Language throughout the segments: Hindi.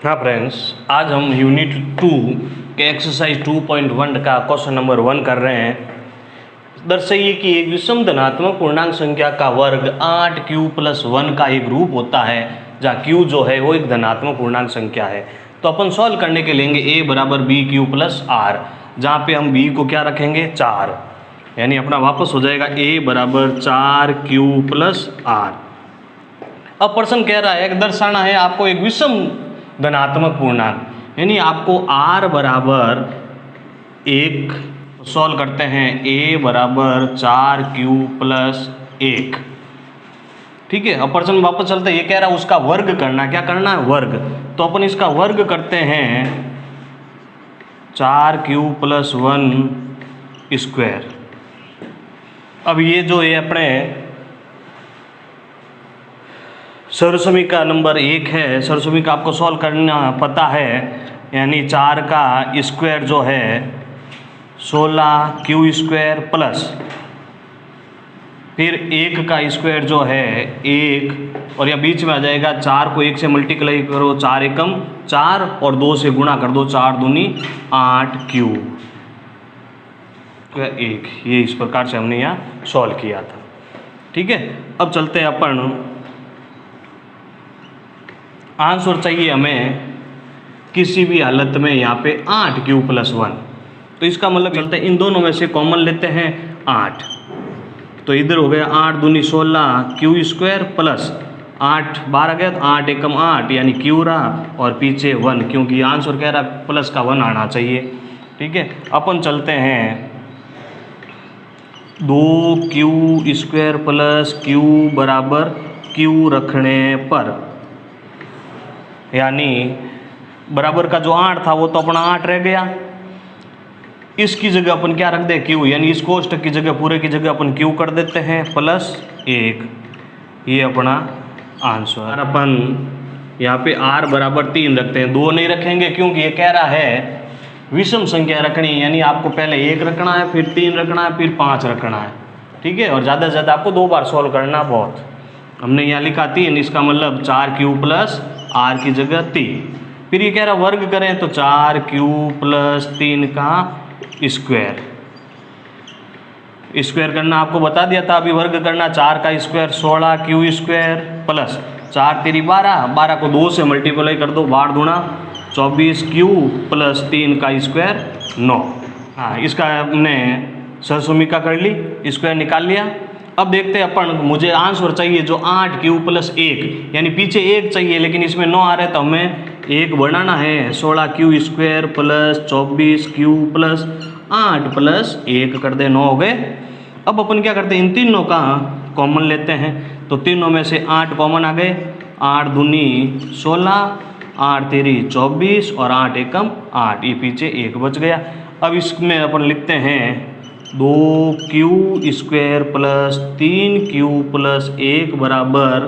हाँ फ्रेंड्स, आज हम यूनिट 2 के एक्सरसाइज 2.1 का क्वेश्चन नंबर 1 कर रहे हैं। दर्शाइए कि एक विषम धनात्मक पूर्णांक संख्या का वर्ग 8q प्लस 1 का एक रूप होता है जहाँ q जो है वो एक धनात्मक पूर्णांक संख्या है। तो अपन सॉल्व करने के लेंगे a बराबर बी क्यू प्लस आर, जहाँ पे हम b को क्या रखेंगे 4, यानी अपना वापस हो जाएगा a बराबर 4q प्लस आर। अब प्रश्न कह रहा है कि दर्शाना है आपको एक विषम धनात्मक पूर्णांक, यानी आपको r बराबर 1 सॉल्व करते हैं a बराबर 4q प्लस 1। ठीक है, अब प्रश्न वापस चलते हैं। ये कह रहा है उसका वर्ग करना, क्या करना है वर्ग, तो अपन इसका वर्ग करते हैं 4q प्लस 1 स्क्वायर। अब ये जो है अपने सर्वसमीका नंबर 1 है, सर्वसमीका आपको सॉल्व करना पता है, यानी 4 का स्क्वायर जो है 16q स्क्वायर प्लस फिर 1 का स्क्वायर जो है 1, और यह बीच में आ जाएगा 4 को 1 से मल्टीप्लाई करो 4 एकम 4 और 2 से गुणा कर दो 4 दूनी 8q 1। ये इस प्रकार से हमने यहाँ सॉल्व किया था। ठीक है, अब चलते हैं अपन आंसर चाहिए हमें किसी भी हालत में यहाँ पे 8q प्लस 1। तो इसका मतलब चलते हैं इन दोनों में से कॉमन लेते हैं 8, तो इधर हो गया 8 दूनी 16q स्क्वायर प्लस 8 12 गया तो 8 एकम 8 यानी q रहा, और पीछे 1 क्योंकि आंसर कह रहा प्लस का 1 आना चाहिए। ठीक है, अपन चलते हैं 2q स्क्वायर प्लस q बराबर q रखने पर, यानी बराबर का जो 8 था वो तो अपना 8 रह गया, इसकी जगह अपन क्या रख दे q, यानी इस कोष्टक की जगह पूरे की जगह अपन q कर देते हैं प्लस 1। ये अपना आंसर। अपन यहाँ पे r बराबर 3 रखते हैं, 2 नहीं रखेंगे क्योंकि ये कह रहा है विषम संख्या रखनी है, यानी आपको पहले 1 रखना है, फिर 3 रखना है, फिर 5 रखना है। ठीक है, और ज़्यादा से ज़्यादा आपको 2 बार सॉल्व करना बहुत। हमने यहाँ लिखा 3, इसका मतलब 4q प्लस r की जगह 3। फिर ये कह रहा वर्ग करें तो 4q प्लस 3 का स्क्वायर, स्क्वायर करना आपको बता दिया था। अभी वर्ग करना 4 का स्क्वायर 16q स्क्वायर प्लस 4 तेरी 12, 12 को 2 से मल्टीप्लाई कर दो 12 दूना 24q प्लस 3 का स्क्वायर 9। हाँ, इसका हमने सरसमीका कर ली, स्क्वायर निकाल लिया। अब देखते हैं अपन, मुझे आंसर चाहिए जो 8q प्लस 1, यानी पीछे 1 चाहिए लेकिन इसमें 9 आ रहा है तो हमें 1 बढ़ाना है। 16q square plus 24q plus 8 plus 1 कर दे, 9 हो गए। अब अपन क्या करते हैं, इन तीनों का कॉमन लेते हैं, तो तीनों में से 8 कॉमन आ गए, 8 दूनी 16, 8 तेरी 24 और 8 एकम 8, ये पीछे 1 बच गया। अब इसमें अपन लिखते हैं 2q square plus 3q plus 1 बराबर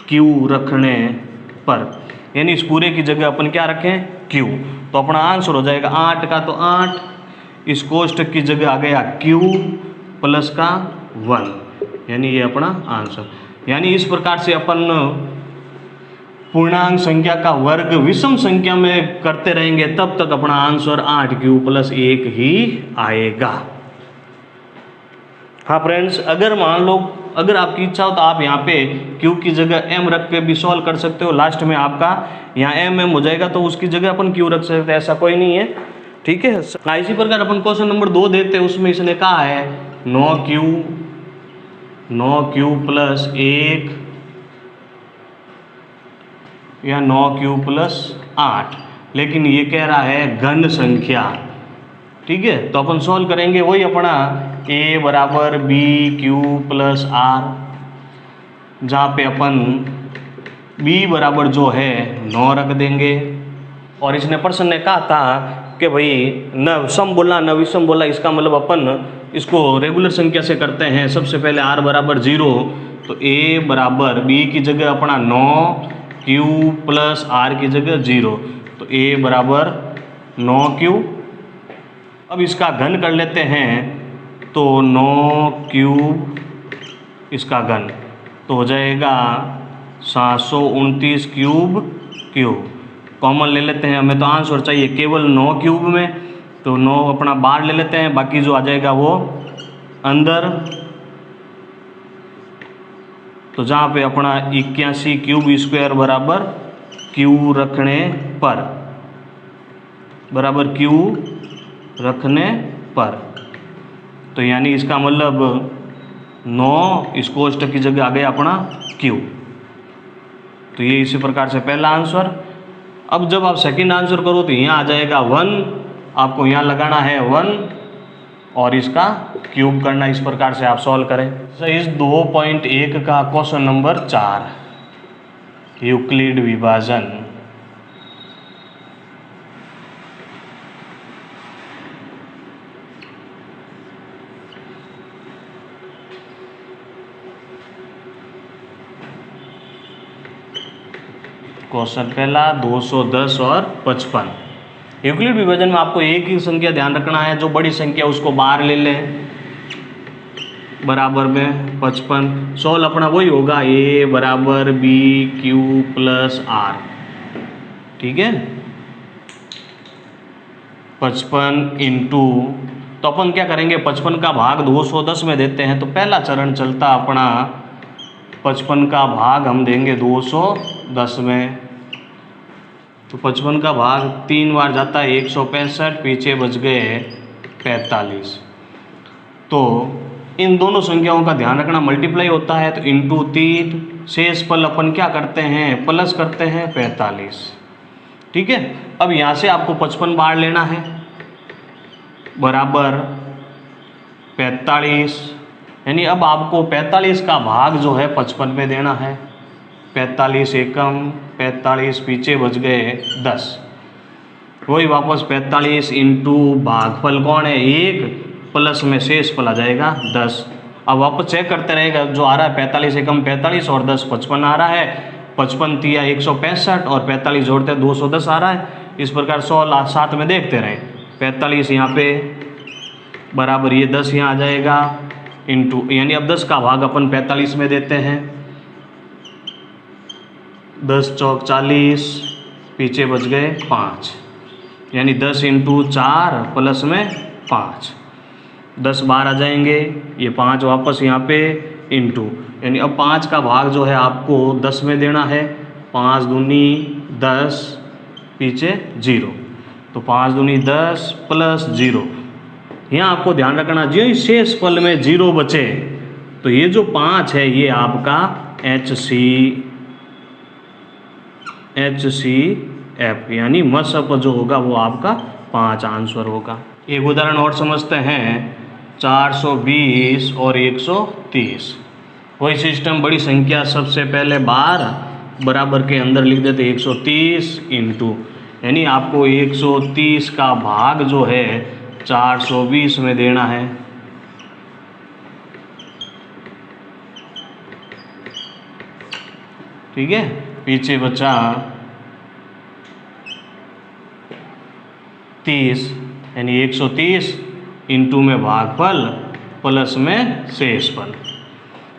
q रखने पर, यानी इस पूरे की जगह अपन क्या रखें q, तो अपना आंसर हो जाएगा 8 का तो 8, इस कोष्टक की जगह आ गया q प्लस का 1, यानी ये अपना आंसर। यानी इस प्रकार से अपन पूर्णांक संख्या का वर्ग विषम संख्या में करते रहेंगे तब तक अपना आंसर 8q प्लस 1 ही आएगा। हाँ फ्रेंड्स, अगर मान लो अगर आपकी इच्छा हो तो आप यहाँ पे q की जगह m रख के भी सॉल्व कर सकते हो, लास्ट में आपका यहाँ m हो जाएगा तो उसकी जगह अपन q रख सकते हैं, ऐसा कोई नहीं है। ठीक है, इसी प्रकार अपन क्वेश्चन नंबर 2 देखते हैं। उसमें इसने कहा है 9q प्लस 1 या 9q प्लस 8, लेकिन ये कह रहा है घन संख्या। ठीक है, तो अपन सॉल्व करेंगे वही अपना a बराबर बी क्यू प्लस आर, जहाँ पे अपन b बराबर जो है 9 रख देंगे। और इसने प्रश्न ने कहा था कि भाई न सम बोला न विषम बोला, इसका मतलब अपन इसको रेगुलर संख्या से करते हैं। सबसे पहले r बराबर 0, तो a बराबर b की जगह अपना 9q प्लस r की जगह 0, तो a बराबर 9q। अब इसका घन कर लेते हैं, तो 9 इसका घन तो हो जाएगा 729 क्यूब क्यूब। कॉमन ले लेते हैं, हमें तो आंसर चाहिए केवल 9 क्यूब में, तो 9 अपना बाहर ले लेते हैं, बाकी जो आ जाएगा वो अंदर। तो जहाँ पे अपना 81 क्यूब स्क्वायर बराबर क्यू रखने पर, बराबर क्यू रखने पर, तो यानी इसका मतलब 9 इस कोष्टक की जगह आ गया अपना क्यू। तो ये इसी प्रकार से पहला आंसर। अब जब आप सेकंड आंसर करो तो यहाँ आ जाएगा 1, आपको यहाँ लगाना है 1 और इसका क्यूब करना। इस प्रकार से आप सॉल्व करें। इस 2.1 का क्वेश्चन नंबर 4, यूक्लिड विभाजन। क्वेश्चन पहला 210 और 55। यूक्लिड विभाजन में आपको एक ही संख्या ध्यान रखना है, जो बड़ी संख्या उसको बाहर ले लें, बराबर में 55। सोल्व अपना वही होगा, ए बराबर बी क्यू प्लस आर, ठीक है। 55 इंटू, तो अपन क्या करेंगे, 55 का भाग 210 में देते हैं, तो पहला चरण चलता अपना 55 का भाग हम देंगे 210 में, तो 55 का भाग 3 बार जाता है 165, पीछे बच गए 45। तो इन दोनों संख्याओं का ध्यान रखना, मल्टीप्लाई होता है तो इंटू 3, शेष पल अपन क्या करते हैं, प्लस करते हैं 45, ठीक है। अब यहाँ से आपको 55 बाहर लेना है, बराबर 45, यानी अब आपको 45 का भाग जो है 55 में देना है। 45 एकम 45, पीछे बच गए 10, वही वापस 45 इंटू भागफल कौन है 1, प्लस में शेष पल आ जाएगा 10। अब वापस चेक करते रहेगा, जो आ रहा है 45 एकम 45 और 10 55 आ रहा है, 55 तिया 165 और 45 जोड़ते हैं 210 आ रहा है। इस प्रकार 100 साथ में देखते रहें, 45 यहाँ पे बराबर ये 10 यहाँ आ जाएगा इंटू, यानी अब 10 का भाग अपन 45 में देते हैं, 10 चौक 40, पीछे बच गए 5, यानी 10 इंटू 4 प्लस में 5, 10 बाहर आ जाएंगे, ये 5 वापस यहाँ पे इंटू, यानी अब 5 का भाग जो है आपको 10 में देना है, 5 दूनी 10, पीछे 0, तो 5 दूनी 10 प्लस 0। यहाँ आपको ध्यान रखना, जो ही शेष पल में 0 बचे तो ये जो 5 है ये आपका HCF यानी मसअप जो होगा वो आपका 5 आंसर होगा। एक उदाहरण और समझते हैं, 420 और 130। वही सिस्टम, बड़ी संख्या सबसे पहले बार बराबर के अंदर लिख देते 130 इंटू, यानी आपको 130 का भाग जो है 420 में देना है, ठीक है। पीछे बचा 30, यानी 130 इंटू में भागफल प्लस में शेषफल,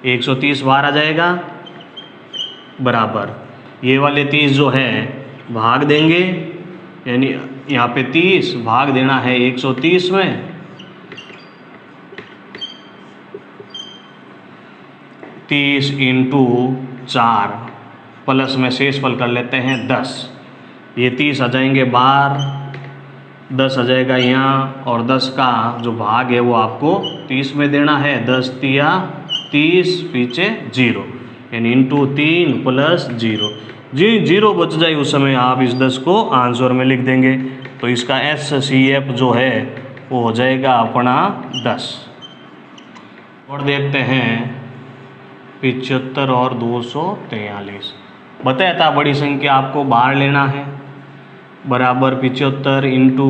130 बाहर आ जाएगा, बराबर ये वाले 30 जो है भाग देंगे, यानी यहाँ पे 30 भाग देना है 130 में, 30 इंटू 4 प्लस में शेषफल कर लेते हैं 10, ये 30 आ जाएंगे बाहर, 10 आ जाएगा यहाँ, और 10 का जो भाग है वो आपको 30 में देना है, 10 तिया 30, पीछे 0, यानी इंटू 3 प्लस 0, जी 0 बच जाए उस समय आप इस 10 को आंसर में लिख देंगे, तो इसका HCF जो है वो हो जाएगा अपना 10। और देखते हैं 75 और 243। बताया था बड़ी संख्या आपको बाहर लेना है, बराबर 75 इंटू,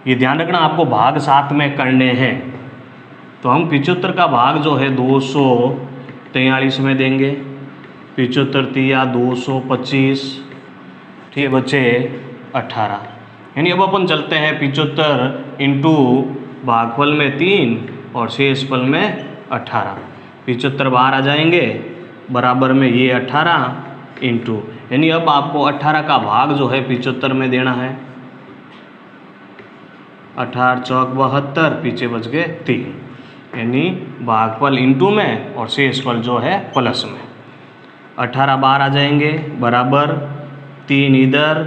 ये ध्यान रखना आपको भाग साथ में करने हैं, तो हम 75 का भाग जो है 243 में देंगे, 75 तिया 225, ठीक है, बचे 18, यानी अब अपन चलते हैं 75 इंटू भागफल में 3 और शेषफल में 18, 75 बाहर आ जाएंगे, बराबर में ये 18 इंटू, यानी अब आपको 18 का भाग जो है 75 में देना है। 18 चौक 72, पीछे बच गए 3, यानी भागफल इंटू में और शेषफल जो है प्लस में। 18 बार आ जाएंगे बराबर 3 इधर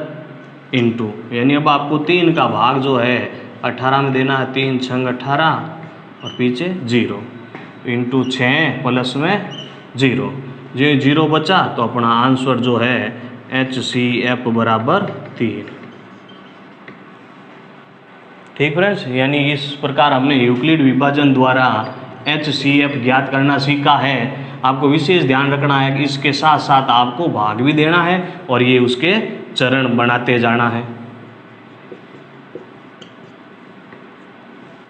इंटू, यानी अब आपको 3 का भाग जो है 18 में देना है। 3 छंग 18 और पीछे 0 इंटू 6 प्लस में 0, जो 0 बचा तो अपना आंसर जो है HCF बराबर 3। ठीक फ्रेंड्स, यानी इस प्रकार हमने यूक्लिड विभाजन द्वारा HCF ज्ञात करना सीखा है। आपको विशेष ध्यान रखना है कि इसके साथ साथ आपको भाग भी देना है और ये उसके चरण बनाते जाना है।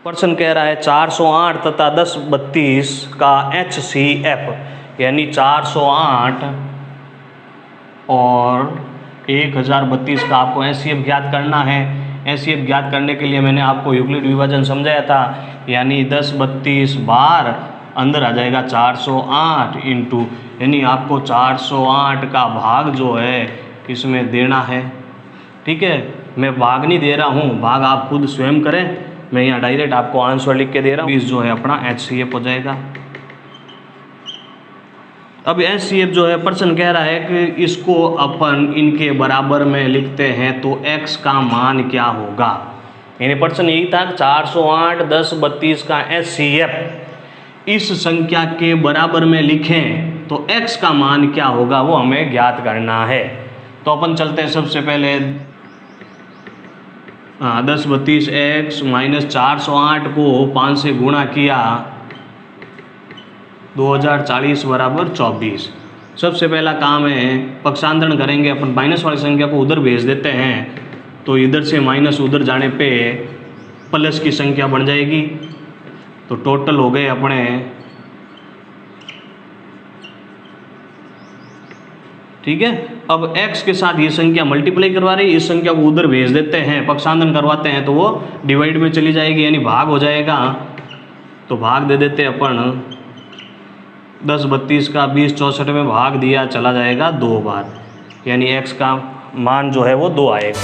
प्रश्न कह रहा है 408 तथा 1032 का HCF, यानी 408 और 1032 का आपको HCF ज्ञात करना है। HCF ज्ञात करने के लिए मैंने आपको यूक्लिड विभाजन समझाया था, यानी 1032 बार अंदर आ जाएगा 408 इंटू, यानी आपको 408 का भाग जो है इसमें देना है। ठीक है, मैं भाग नहीं दे रहा हूँ, भाग आप खुद स्वयं करें, मैं यहाँ डायरेक्ट आपको आंसर लिख के दे रहा हूँ। 20 जो है अपना HCF हो जाएगा। अब HCF जो है प्रश्न कह रहा है कि इसको अपन इनके बराबर में लिखते हैं तो x का मान क्या होगा। यानी प्रश्न यही था 408 10 32 का HCF इस संख्या के बराबर में लिखें तो x का मान क्या होगा, वो हमें ज्ञात करना है। तो अपन चलते हैं सबसे पहले 10 32 x माइनस 408 को 5 से गुणा किया 2040 बराबर 24। सबसे पहला काम है पक्षांतरण करेंगे अपन, माइनस वाली संख्या को उधर भेज देते हैं तो इधर से माइनस उधर जाने पे प्लस की संख्या बन जाएगी। तो टोटल हो गए अपने ठीक है। अब x के साथ ये संख्या मल्टीप्लाई करवा रही है, इस संख्या को उधर भेज देते हैं, पक्षांतरण करवाते हैं तो वो डिवाइड में चली जाएगी, यानी भाग हो जाएगा। तो भाग दे देते हैं अपन 10 32 का 20 64 में भाग दिया चला जाएगा 2 बार, यानी x का मान जो है वो 2 आएगा।